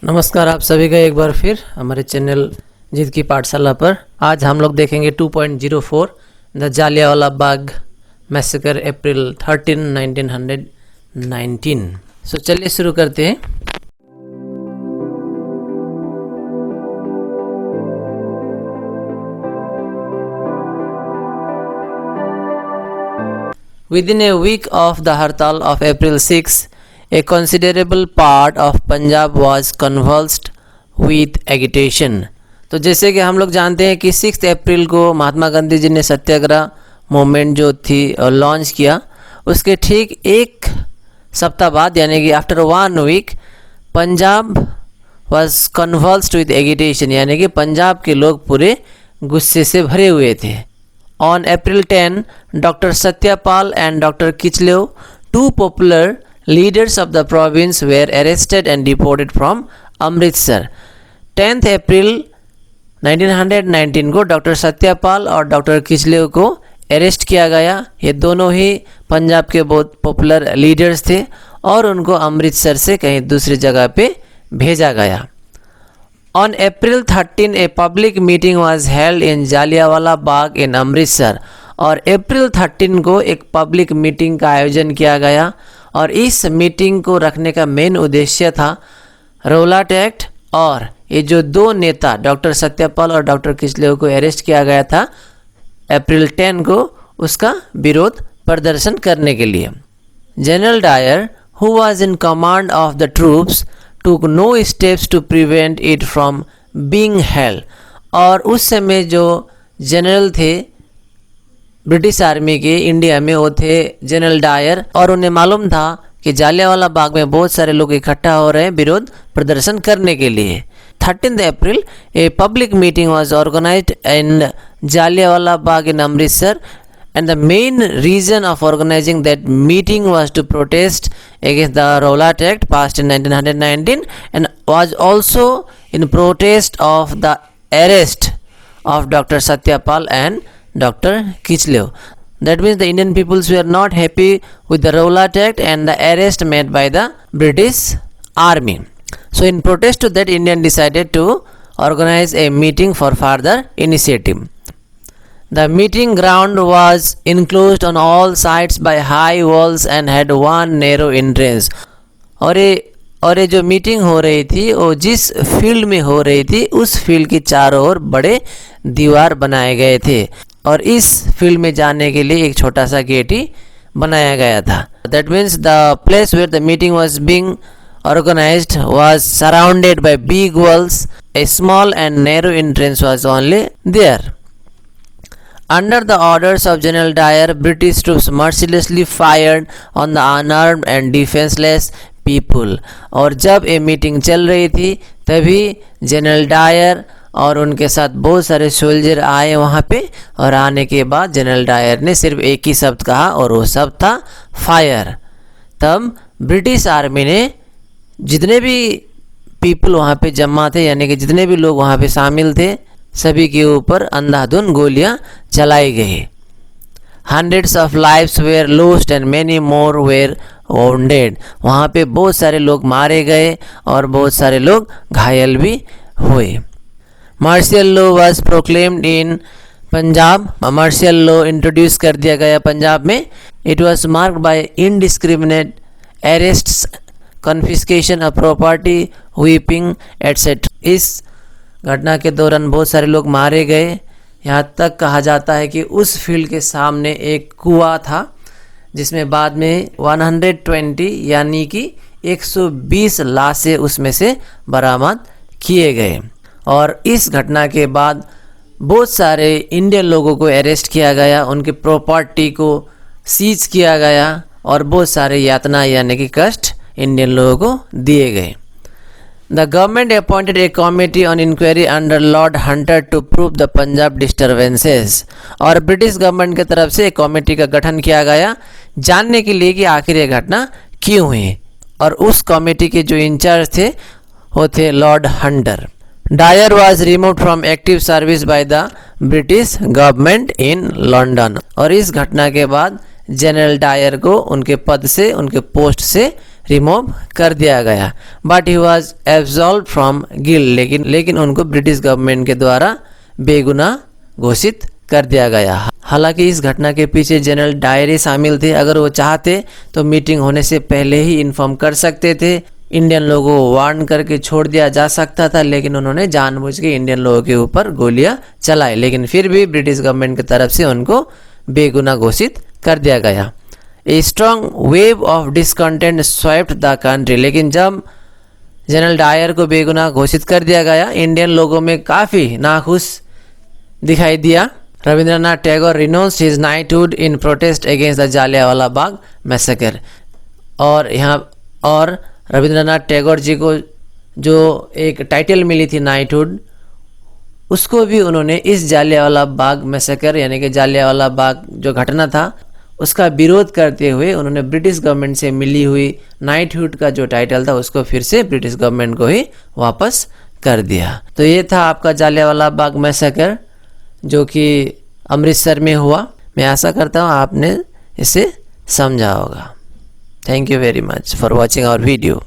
नमस्कार आप सभी का एक बार फिर हमारे चैनल जीत की पाठशाला पर। आज हम लोग देखेंगे 2.04 द जालियांवाला बाग मैसेकर अप्रैल 13, 1919। सो चलिए शुरू करते हैं। Within a week of the Hartal of April 6, a considerable part of Punjab was convulsed with agitation। तो जैसे कि हम लोग जानते हैं कि 6 अप्रैल को महात्मा गांधी जी ने सत्याग्रह मूवमेंट जो थी लॉन्च किया, उसके ठीक एक सप्ताह बाद यानी कि after 1 week Punjab was convulsed with agitation, यानी कि पंजाब के लोग पूरे गुस्से से भरे हुए थे। On April 10, Dr. Satyapal and Dr. Kichlew, two popular leaders of the province, were arrested and deported from Amritsar। 10 अप्रैल 1919 को डॉक्टर सत्यापाल और डॉक्टर किचलेव को अरेस्ट किया गया। ये दोनों ही पंजाब के बहुत पॉपुलर लीडर्स थे और उनको अमृतसर से कहीं दूसरी जगह पे भेजा गया। On April 13, a public meeting was held in Jallianwala Bagh in Amritsar. और अप्रैल 13 को एक पब्लिक मीटिंग का आयोजन किया गया और इस मीटिंग को रखने का मेन उद्देश्य था रौलाट एक्ट, और ये जो दो नेता डॉक्टर सत्यापाल और डॉक्टर किचलेव को अरेस्ट किया गया था अप्रैल 10 को, उसका विरोध प्रदर्शन करने के लिए। General Dyer who was in command of the troops took no steps to prevent it from being held। और उस समय जो जनरल थे ब्रिटिश आर्मी के इंडिया में वो थे जनरल डायर, और उन्हें मालूम था कि जालियांवाला बाग में बहुत सारे लोग इकट्ठा हो रहे हैं विरोध प्रदर्शन करने के लिए। 13 April a public meeting was organised in Jallianwala Bagh in Amritsar, and the main reason of organizing that meeting was to protest against the Rowlatt Act passed in 1919 and was also in protest of the arrest of Dr. Satyapal and Dr. Kichlew। That means the Indian peoples were not happy with the Rowlatt Act and the arrest made by the British Army। So in protest to that, Indian decided to organize a meeting for further initiative। The meeting ground was enclosed on all sides by high walls and had one narrow entrance। और ये जो meeting हो रही थी वो जिस field में हो रही थी उस फील्ड के चारों ओर बड़े दीवार बनाए गए थे और इस फील्ड में जाने के लिए एक छोटा सा गेट ही बनाया गया था। That means the place where the meeting was being organized was surrounded by big walls। A small and narrow entrance was only there। Under the orders of General Dyer, British troops mercilessly fired on the unarmed and defenseless people। और जब ये meeting चल रही थी तभी general Dyer और उनके साथ बहुत सारे सोल्जर आए वहाँ पे, और आने के बाद जनरल डायर ने सिर्फ एक ही शब्द कहा और वो शब्द था फायर। तब ब्रिटिश आर्मी ने जितने भी पीपल वहाँ पे जमा थे, यानी कि जितने भी लोग वहाँ पे शामिल थे, सभी के ऊपर अंधाधुंध गोलियां चलाई गई। Hundreds of lives were lost and many more were wounded। वहाँ पे बहुत सारे लोग मारे गए और बहुत सारे लोग घायल भी हुए। Martial law was proclaimed in Punjab. Martial law introduce कर दिया गया पंजाब में। It was marked by indiscriminate arrests, confiscation of property, whipping etc। इस घटना के दौरान बहुत सारे लोग मारे गए। यहाँ तक कहा जाता है कि उस फील्ड के सामने एक कुआं था जिसमें बाद में 120 यानी कि 120 लाशें उसमें से बरामद किए गए। और इस घटना के बाद बहुत सारे इंडियन लोगों को अरेस्ट किया गया, उनके प्रॉपर्टी को सीज किया गया और बहुत सारे यातना यानी कि कष्ट इंडियन लोगों को दिए गए। The government appointed a committee on inquiry under Lord Hunter to prove the Punjab disturbances। और ब्रिटिश गवर्नमेंट की तरफ से एक कमेटी का गठन किया गया जानने के लिए कि आखिर ये घटना क्यों हुई, और उस कमेटी के जो इंचार्ज थे वो थे Lord Hunter. Dyer was removed from active service by the British government in London। और इस घटना के बाद जनरल डायर को उनके पद से, उनके पोस्ट से रिमूव कर दिया गया। But he was absolve from guilt, लेकिन उनको ब्रिटिश गवर्नमेंट के द्वारा बेगुनाह घोषित कर दिया गया। हालांकि इस घटना के पीछे जनरल डायर शामिल थे। अगर वो चाहते तो मीटिंग होने से पहले ही इन्फॉर्म कर सकते थे, इंडियन लोगों को वार्न करके छोड़ दिया जा सकता था, लेकिन उन्होंने जानबूझ के इंडियन लोगों के ऊपर गोलियां चलाई, लेकिन फिर भी ब्रिटिश गवर्नमेंट की तरफ से उनको बेगुनाह घोषित कर दिया गया। A strong wave of discontent swept the country, लेकिन जब जनरल डायर को बेगुनाह घोषित कर दिया गया, इंडियन लोगों में काफ़ी नाखुश दिखाई दिया। Rabindranath Tagore renounced his knighthood in protest against the Jallianwala Bagh massacre. और रविंद्रनाथ टैगोर जी को जो एक टाइटल मिली थी नाइटहुड, उसको भी उन्होंने इस जालियांवाला बाग मैसेकर यानी कि जालियांवाला बाग जो घटना था उसका विरोध करते हुए उन्होंने ब्रिटिश गवर्नमेंट से मिली हुई नाइटहुड का जो टाइटल था उसको फिर से ब्रिटिश गवर्नमेंट को ही वापस कर दिया। तो ये था आपका जालियांवाला बाग मैसेकर जो कि अमृतसर में हुआ। मैं आशा करता हूँ आपने इसे समझा होगा। Thank you very much for watching our video.